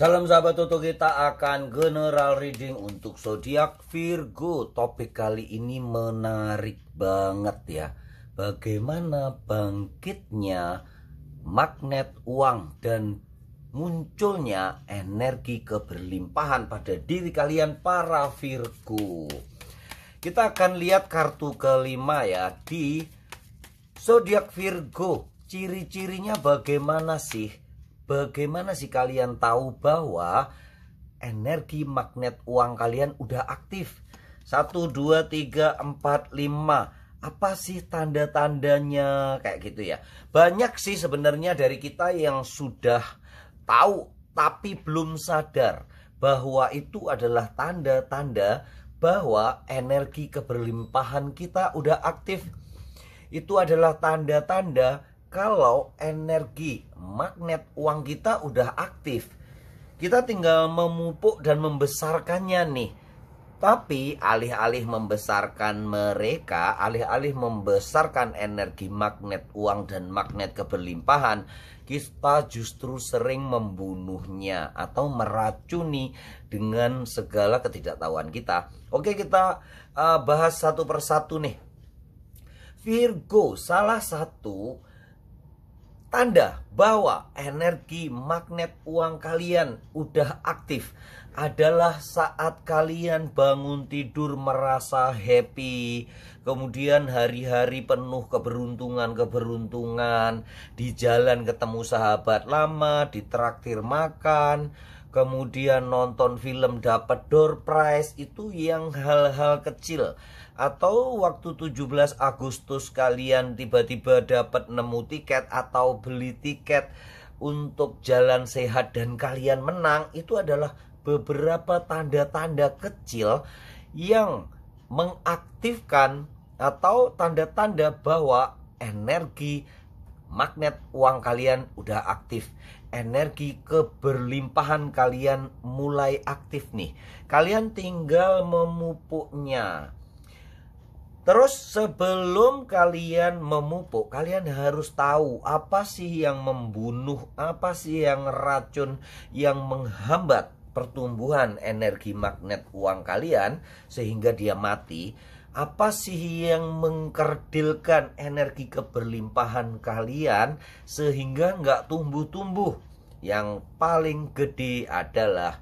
Salam sahabat Toto, kita akan general reading untuk zodiak Virgo. Topik kali ini menarik banget ya. Bagaimana bangkitnya magnet uang dan munculnya energi keberlimpahan pada diri kalian para Virgo. Kita akan lihat kartu kelima ya di zodiak Virgo. Ciri-cirinya bagaimana sih? Bagaimana sih kalian tahu bahwa energi magnet uang kalian udah aktif? 1, 2, 3, 4, 5. Apa sih tanda-tandanya kayak gitu ya? Banyak sih sebenarnya dari kita yang sudah tahu tapi belum sadar bahwa itu adalah tanda-tanda bahwa energi keberlimpahan kita udah aktif. Itu adalah tanda-tanda kalau energi magnet uang kita udah aktif. Kita tinggal memupuk dan membesarkannya nih. Tapi alih-alih membesarkan mereka, alih-alih membesarkan energi magnet uang dan magnet keberlimpahan, kita justru sering membunuhnya atau meracuni dengan segala ketidaktahuan kita. Oke, kita bahas satu persatu nih. Virgo, salah satu tanda bahwa energi magnet uang kalian udah aktif adalah saat kalian bangun tidur merasa happy, kemudian hari-hari penuh keberuntungan, di jalan ketemu sahabat lama, ditraktir makan, kemudian nonton film dapat door prize. Itu yang hal-hal kecil. Atau waktu 17 Agustus kalian tiba-tiba dapat nemu tiket atau beli tiket untuk jalan sehat dan kalian menang. Itu adalah beberapa tanda-tanda kecil yang mengaktifkan atau tanda-tanda bahwa energi magnet uang kalian udah aktif. Energi keberlimpahan kalian mulai aktif nih. Kalian tinggal memupuknya. Terus sebelum kalian memupuk, kalian harus tahu apa sih yang membunuh, apa sih yang racun, yang menghambat pertumbuhan energi magnet uang kalian sehingga dia mati. Apa sih yang mengkerdilkan energi keberlimpahan kalian sehingga nggak tumbuh-tumbuh? Yang paling gede adalah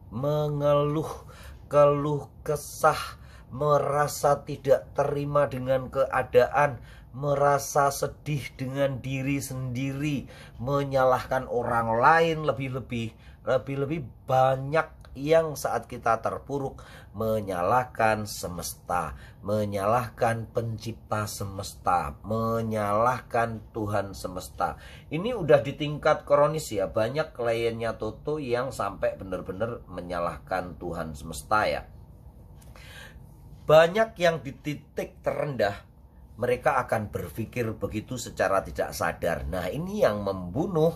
mengeluh, keluh kesah, merasa tidak terima dengan keadaan, merasa sedih dengan diri sendiri, menyalahkan orang lain, lebih-lebih banyak yang saat kita terpuruk menyalahkan semesta, menyalahkan pencipta semesta, menyalahkan Tuhan semesta. Ini udah di tingkat kronis ya. Banyak kliennya Toto yang sampai benar-benar menyalahkan Tuhan semesta ya. Banyak yang di titik terendah mereka akan berpikir begitu secara tidak sadar. Nah, ini yang membunuh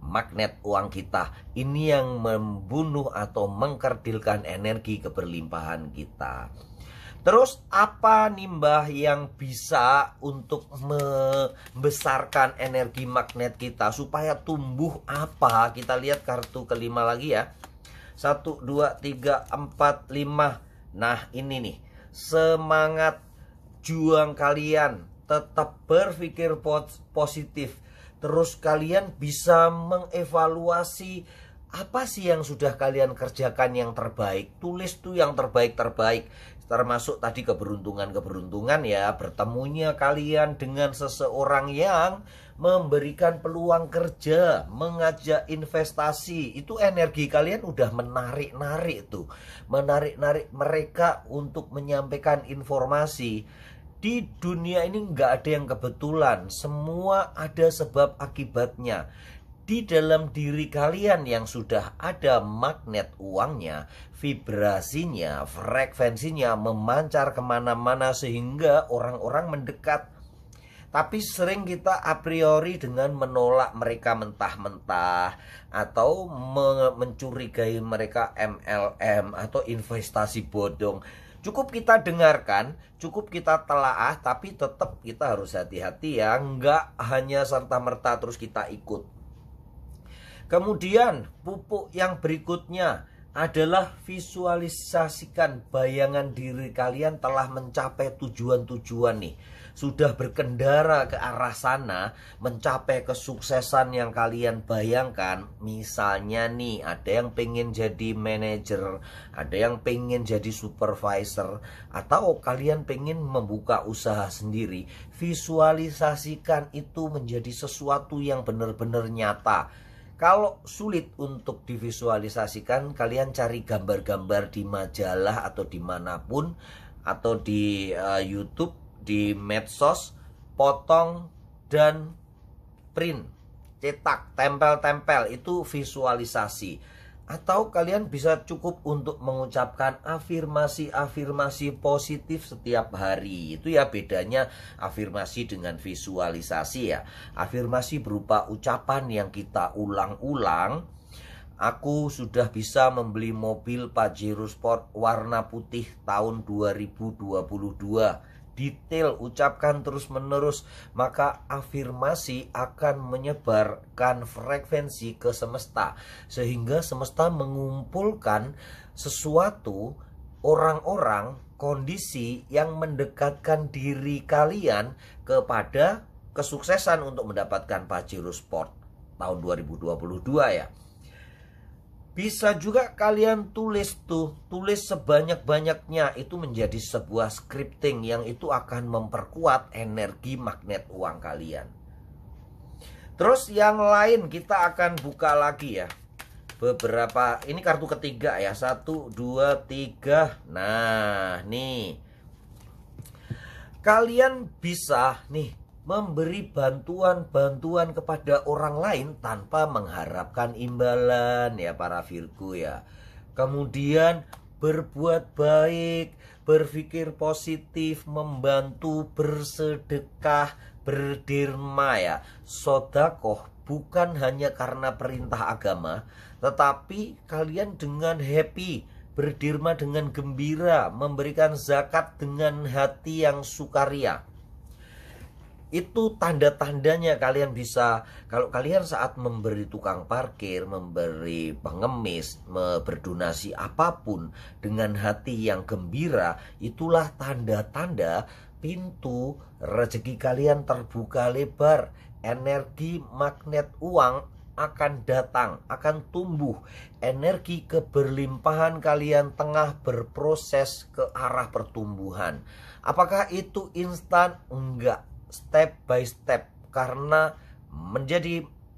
magnet uang kita. Ini yang membunuh atau mengkerdilkan energi keberlimpahan kita. Terus apa nih Mbah yang bisa untuk membesarkan energi magnet kita supaya tumbuh apa? Kita lihat kartu kelima lagi ya. 1, 2, 3, 4, 5. Nah ini nih, semangat juang kalian, tetap berpikir positif. Terus kalian bisa mengevaluasi apa sih yang sudah kalian kerjakan yang terbaik. Tulis tuh yang terbaik-terbaik. Termasuk tadi keberuntungan ya, bertemunya kalian dengan seseorang yang memberikan peluang kerja, mengajak investasi. Itu energi kalian udah menarik-narik tuh. Menarik-narik mereka untuk menyampaikan informasi. Di dunia ini nggak ada yang kebetulan. Semua ada sebab akibatnya. Di dalam diri kalian yang sudah ada magnet uangnya, vibrasinya, frekuensinya memancar kemana-mana sehingga orang-orang mendekat. Tapi sering kita a priori dengan menolak mereka mentah-mentah atau mencurigai mereka MLM atau investasi bodong. Cukup kita dengarkan, cukup kita telaah, tapi tetap kita harus hati-hati ya. Nggak hanya serta-merta terus kita ikut. Kemudian pupuk yang berikutnya adalah visualisasikan bayangan diri kalian telah mencapai tujuan-tujuan nih. Sudah berkendara ke arah sana, mencapai kesuksesan yang kalian bayangkan. Misalnya nih, ada yang pengen jadi manajer, ada yang pengen jadi supervisor, atau kalian pengen membuka usaha sendiri. Visualisasikan itu menjadi sesuatu yang benar-benar nyata. Kalau sulit untuk divisualisasikan, kalian cari gambar-gambar di majalah atau dimanapun, atau di YouTube, di medsos, potong dan print, cetak, tempel-tempel, itu visualisasi. Atau kalian bisa cukup untuk mengucapkan afirmasi-afirmasi positif setiap hari. Itu ya bedanya afirmasi dengan visualisasi ya. Afirmasi berupa ucapan yang kita ulang-ulang. Aku sudah bisa membeli mobil Pajero Sport warna putih tahun 2022. Detail, ucapkan terus-menerus, maka afirmasi akan menyebarkan frekuensi ke semesta, sehingga semesta mengumpulkan sesuatu, orang-orang, kondisi yang mendekatkan diri kalian kepada kesuksesan untuk mendapatkan Pajero Sport tahun 2022 ya. Bisa juga kalian tulis sebanyak-banyaknya, itu menjadi sebuah scripting yang itu akan memperkuat energi magnet uang kalian. Terus yang lain kita akan buka lagi ya. Beberapa, ini kartu ketiga ya, 1, 2, 3. Nah, nih. Kalian bisa nih memberi bantuan-bantuan kepada orang lain tanpa mengharapkan imbalan ya para Virgo ya. Kemudian berbuat baik, berpikir positif, membantu, bersedekah, berderma ya. Sedekah bukan hanya karena perintah agama, tetapi kalian dengan happy, berderma dengan gembira, memberikan zakat dengan hati yang sukaria. Itu tanda-tandanya kalian bisa. Kalau kalian saat memberi tukang parkir, memberi pengemis, berdonasi apapun dengan hati yang gembira, itulah tanda-tanda pintu rezeki kalian terbuka lebar. Energi magnet uang akan datang, akan tumbuh. Energi keberlimpahan kalian tengah berproses ke arah pertumbuhan. Apakah itu instan? Enggak. Step by step, karena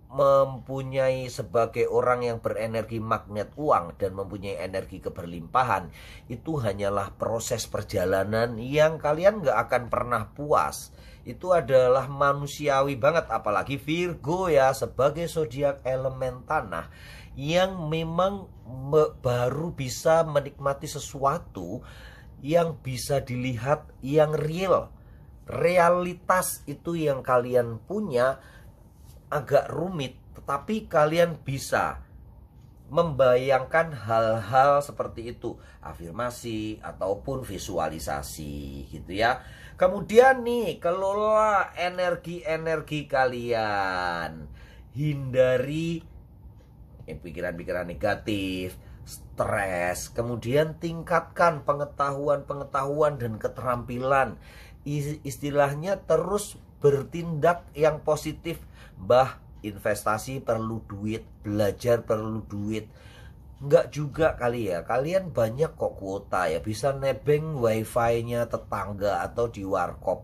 mempunyai sebagai orang yang berenergi magnet uang dan mempunyai energi keberlimpahan, itu hanyalah proses perjalanan yang kalian gak akan pernah puas. Itu adalah manusiawi banget, apalagi Virgo ya, sebagai zodiak elemen tanah yang memang baru bisa menikmati sesuatu yang bisa dilihat, yang real. Realitas itu yang kalian punya agak rumit, tetapi kalian bisa membayangkan hal-hal seperti itu, afirmasi ataupun visualisasi gitu ya. Kemudian nih, kelola energi-energi kalian. Hindari pikiran-pikiran negatif, stres. Kemudian tingkatkan pengetahuan dan keterampilan. Istilahnya terus bertindak yang positif. Investasi perlu duit, belajar perlu duit. Enggak juga kali ya, kalian banyak kok kuota ya, bisa nebeng wifi-nya tetangga atau di warkop.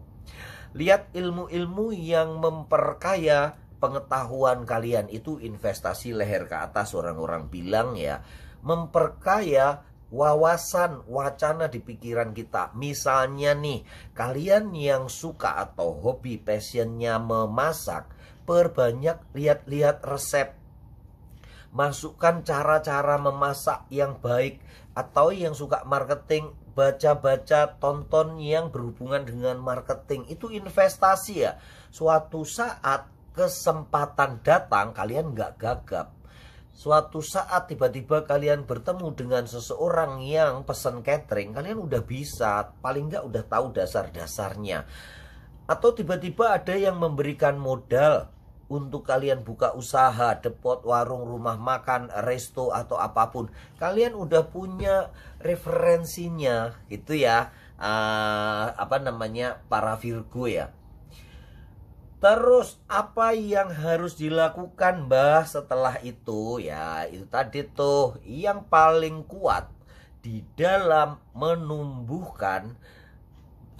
Lihat ilmu-ilmu yang memperkaya pengetahuan kalian, itu investasi leher ke atas orang-orang bilang ya. Memperkaya wawasan, wacana di pikiran kita. Misalnya nih, kalian yang suka atau hobi, passionnya memasak, perbanyak lihat-lihat resep. Masukkan cara-cara memasak yang baik. Atau yang suka marketing, baca-baca, tonton yang berhubungan dengan marketing. Itu investasi ya. Suatu saat kesempatan datang, kalian nggak gagap. Suatu saat tiba-tiba kalian bertemu dengan seseorang yang pesan catering, kalian udah bisa, paling nggak udah tahu dasar-dasarnya. Atau tiba-tiba ada yang memberikan modal untuk kalian buka usaha, depot, warung, rumah makan, resto atau apapun. Kalian udah punya referensinya gitu ya. Para Virgo ya. Terus apa yang harus dilakukan Mbah setelah itu? Ya itu tadi tuh, yang paling kuat di dalam menumbuhkan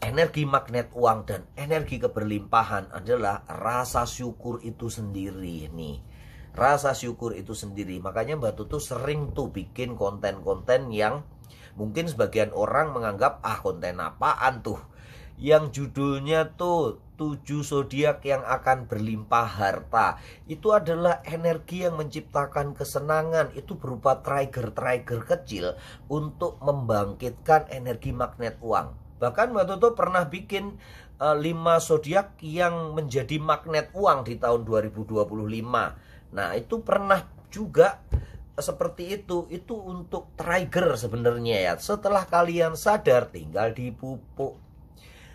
energi magnet uang dan energi keberlimpahan adalah rasa syukur itu sendiri nih. Rasa syukur itu sendiri. Makanya Mbak Tutu sering tuh bikin konten-konten yang mungkin sebagian orang menganggap konten apaan tuh, yang judulnya tuh 7 zodiak yang akan berlimpah harta. Itu adalah energi yang menciptakan kesenangan. Itu berupa trigger-trigger kecil untuk membangkitkan energi magnet uang. Bahkan Mbak Tutu pernah bikin 5 zodiak yang menjadi magnet uang di tahun 2025. Nah itu pernah juga seperti itu untuk trigger sebenarnya ya. Setelah kalian sadar, tinggal dipupuk.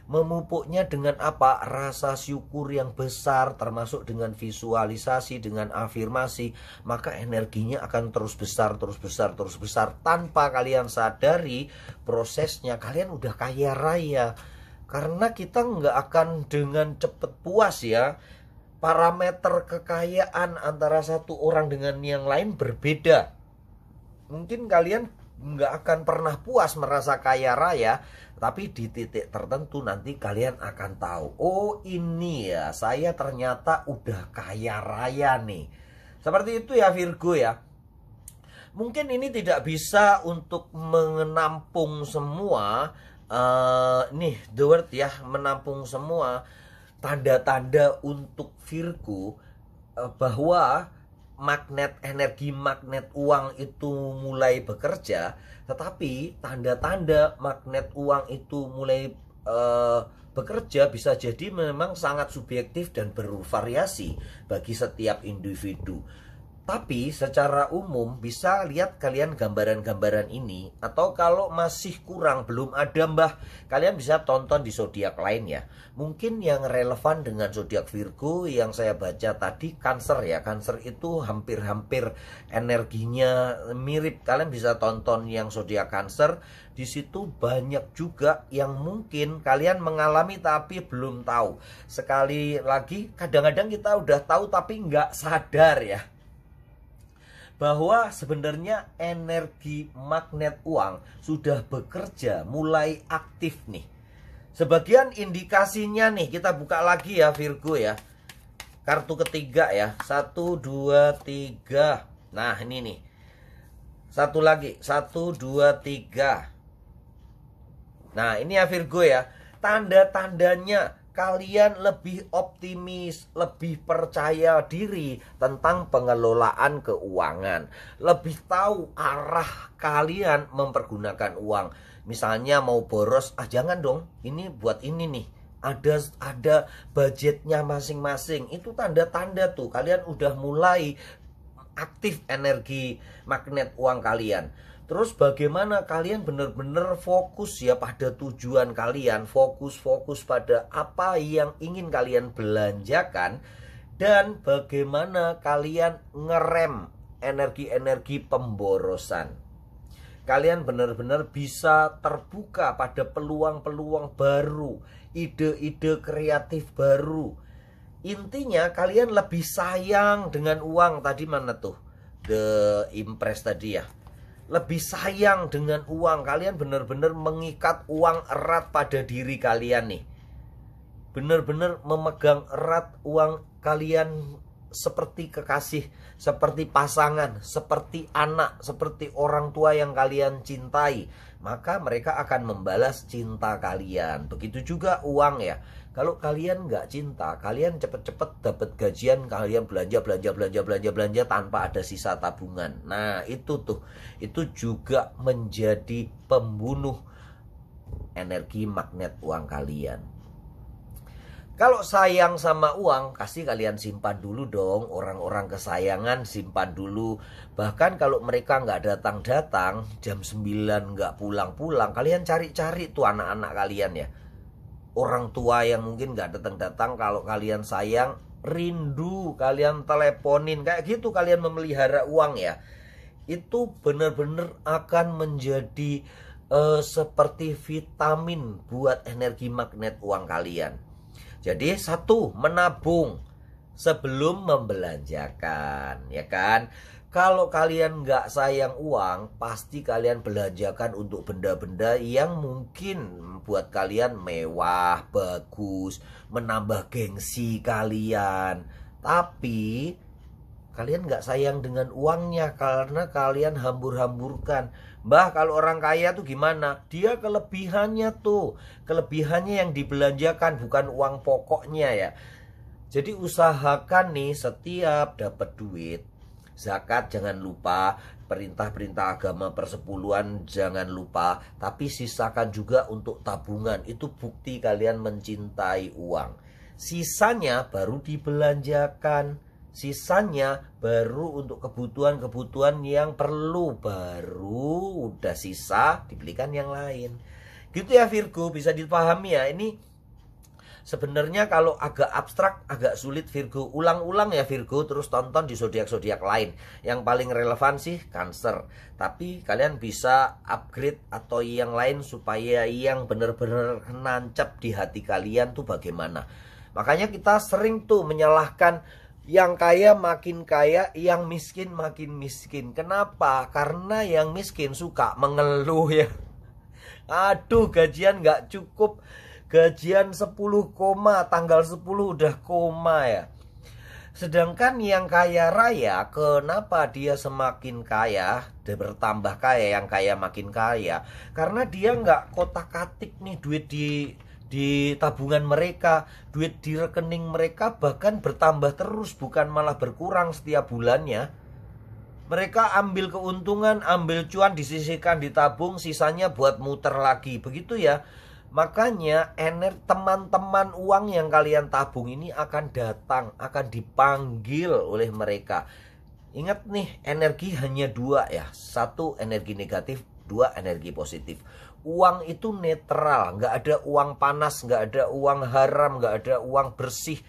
Memupuknya dengan apa? Rasa syukur yang besar, termasuk dengan visualisasi, dengan afirmasi. Maka energinya akan terus besar, terus besar, terus besar. Tanpa kalian sadari prosesnya, kalian udah kaya raya. Karena kita nggak akan dengan cepat puas ya. Parameter kekayaan antara satu orang dengan yang lain berbeda. Mungkin kalian nggak akan pernah puas merasa kaya raya, tapi di titik tertentu nanti kalian akan tahu, oh ini ya, saya ternyata udah kaya raya nih. Seperti itu ya Virgo ya. Mungkin ini tidak bisa untuk menampung semua the word ya, menampung semua tanda-tanda untuk Virgo bahwa energi magnet uang itu mulai bekerja. Tetapi tanda-tanda magnet uang itu mulai bekerja bisa jadi memang sangat subjektif dan bervariasi bagi setiap individu. Tapi secara umum bisa lihat kalian gambaran-gambaran ini. Atau kalau masih kurang, belum ada Mbah, kalian bisa tonton di zodiak lain ya. Mungkin yang relevan dengan zodiak Virgo yang saya baca tadi, Cancer ya. Cancer itu hampir-hampir energinya mirip. Kalian bisa tonton yang zodiak Cancer. Di situ banyak juga yang mungkin kalian mengalami tapi belum tahu. Sekali lagi, kadang-kadang kita udah tahu tapi nggak sadar ya, bahwa sebenarnya energi magnet uang sudah bekerja, mulai aktif nih. Sebagian indikasinya nih, kita buka lagi ya Virgo ya. Kartu ketiga ya, 1, 2, 3. Nah ini nih, satu lagi, 1, 2, 3. Nah ini ya Virgo ya, tanda-tandanya kalian lebih optimis, lebih percaya diri tentang pengelolaan keuangan. Lebih tahu arah kalian mempergunakan uang. Misalnya mau boros, jangan dong, ini buat ini nih. Ada budgetnya masing-masing. Itu tanda-tanda tuh, kalian udah mulai aktif energi magnet uang kalian. Terus bagaimana kalian benar-benar fokus ya pada tujuan kalian, fokus pada apa yang ingin kalian belanjakan, dan bagaimana kalian ngerem energi-energi pemborosan. Kalian benar-benar bisa terbuka pada peluang-peluang baru, ide-ide kreatif baru. Intinya kalian lebih sayang dengan uang. Tadi mana tuh? The Impress tadi ya. Lebih sayang dengan uang. Kalian benar-benar mengikat uang erat pada diri kalian nih. Benar-benar memegang erat uang kalian seperti kekasih, seperti pasangan, seperti anak, seperti orang tua yang kalian cintai. Maka mereka akan membalas cinta kalian. Begitu juga uang ya. Kalau kalian nggak cinta, kalian cepet-cepet dapat gajian, kalian belanja tanpa ada sisa tabungan. Nah itu tuh, itu juga menjadi pembunuh energi magnet uang kalian. Kalau sayang sama uang, kasih kalian simpan dulu dong. Orang-orang kesayangan simpan dulu. Bahkan kalau mereka nggak datang-datang, jam 9 nggak pulang-pulang, kalian cari-cari tuh anak-anak kalian ya. Orang tua yang mungkin nggak datang-datang, kalau kalian sayang, rindu, kalian teleponin, kayak gitu kalian memelihara uang ya. Itu benar-benar akan menjadi seperti vitamin buat energi magnet uang kalian. Jadi satu, menabung sebelum membelanjakan, ya kan? Kalau kalian nggak sayang uang, pasti kalian belanjakan untuk benda-benda yang mungkin buat kalian mewah, bagus, menambah gengsi kalian. Tapi kalian nggak sayang dengan uangnya karena kalian hambur-hamburkan. Mbah, kalau orang kaya tuh gimana? Dia kelebihannya tuh, kelebihannya yang dibelanjakan, bukan uang pokoknya ya. Jadi usahakan nih setiap dapat duit, zakat jangan lupa, perintah-perintah agama persepuluhan jangan lupa, tapi sisakan juga untuk tabungan. Itu bukti kalian mencintai uang. Sisanya baru dibelanjakan. Sisanya baru untuk kebutuhan-kebutuhan yang perlu, baru udah sisa dibelikan yang lain. Gitu ya Virgo, bisa dipahami ya. Ini sebenarnya kalau agak abstrak, agak sulit Virgo. Ulang-ulang ya Virgo, terus tonton di zodiak-zodiak lain. Yang paling relevan sih Cancer. Tapi kalian bisa upgrade atau yang lain supaya yang benar-benar nancap di hati kalian tuh bagaimana. Makanya kita sering tuh menyalahkan yang kaya makin kaya, yang miskin makin miskin. Kenapa? Karena yang miskin suka mengeluh ya. Aduh, gajian nggak cukup. Gajian 10 koma, tanggal 10 udah koma ya. Sedangkan yang kaya raya, kenapa dia semakin kaya, dia bertambah kaya, yang kaya makin kaya? Karena dia nggak kotak-katik nih duit di tabungan mereka, duit di rekening mereka bahkan bertambah terus, bukan malah berkurang setiap bulannya. Mereka ambil keuntungan, ambil cuan, disisihkan, ditabung, sisanya buat muter lagi, begitu ya. Makanya teman-teman uang yang kalian tabung ini akan datang, akan dipanggil oleh mereka. Ingat nih, energi hanya dua ya, satu energi negatif, dua energi positif. Uang itu netral, nggak ada uang panas, nggak ada uang haram, nggak ada uang bersih.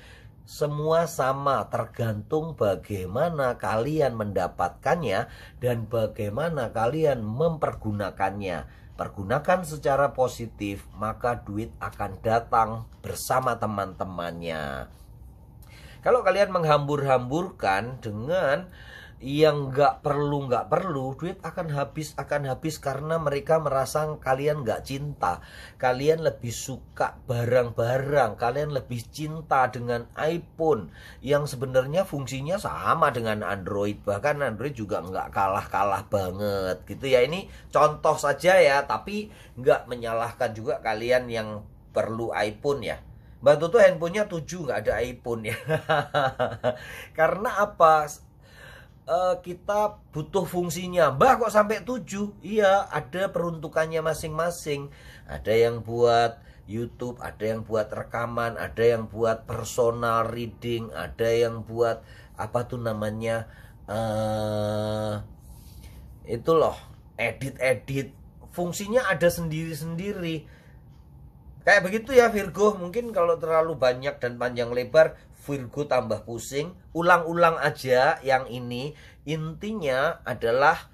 Semua sama, tergantung bagaimana kalian mendapatkannya dan bagaimana kalian mempergunakannya. Pergunakan secara positif, maka duit akan datang bersama teman-temannya. Kalau kalian menghambur-hamburkan dengan yang nggak perlu, duit akan habis karena mereka merasa kalian nggak cinta, kalian lebih suka barang-barang, kalian lebih cinta dengan iPhone yang sebenarnya fungsinya sama dengan Android, bahkan Android juga nggak kalah-kalah banget gitu ya. Ini contoh saja ya, tapi nggak menyalahkan juga kalian yang perlu iPhone ya. Mbak Tutu handphonenya 7, nggak ada iPhone ya. Karena apa? Kita butuh fungsinya. Mbak kok sampai 7? Iya, ada peruntukannya masing-masing. Ada yang buat YouTube, ada yang buat rekaman, ada yang buat personal reading, ada yang buat apa tuh namanya, itu loh, edit-edit. Fungsinya ada sendiri-sendiri. Kayak begitu ya Virgo. Mungkin kalau terlalu banyak dan panjang lebar, Virgo tambah pusing. Ulang-ulang aja yang ini. Intinya adalah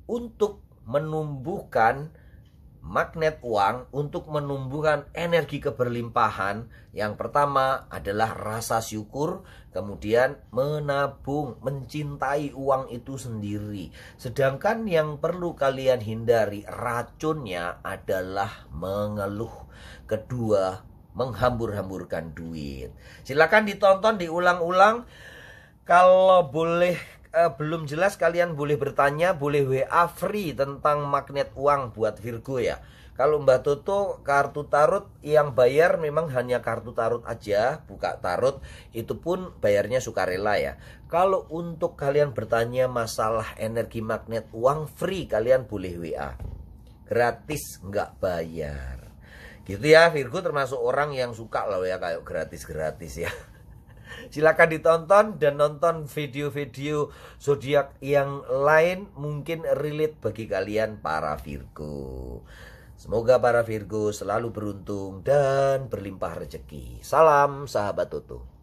untuk menumbuhkan magnet uang, untuk menumbuhkan energi keberlimpahan. Yang pertama adalah rasa syukur, kemudian menabung, mencintai uang itu sendiri. Sedangkan yang perlu kalian hindari racunnya adalah mengeluh. Kedua, menghambur-hamburkan duit. Silakan ditonton, diulang-ulang. Kalau boleh belum jelas, kalian boleh bertanya, boleh WA free tentang magnet uang buat Virgo ya. Kalau Mbak Toto kartu tarot yang bayar memang hanya kartu tarot aja, buka tarot itu pun bayarnya sukarela ya. Kalau untuk kalian bertanya masalah energi magnet uang free, kalian boleh WA. Gratis, nggak bayar. Gitu ya, Virgo termasuk orang yang suka loh ya kayak gratis-gratis ya. Silakan ditonton dan nonton video-video zodiak yang lain, mungkin relate bagi kalian para Virgo. Semoga para Virgo selalu beruntung dan berlimpah rezeki. Salam sahabat Toto.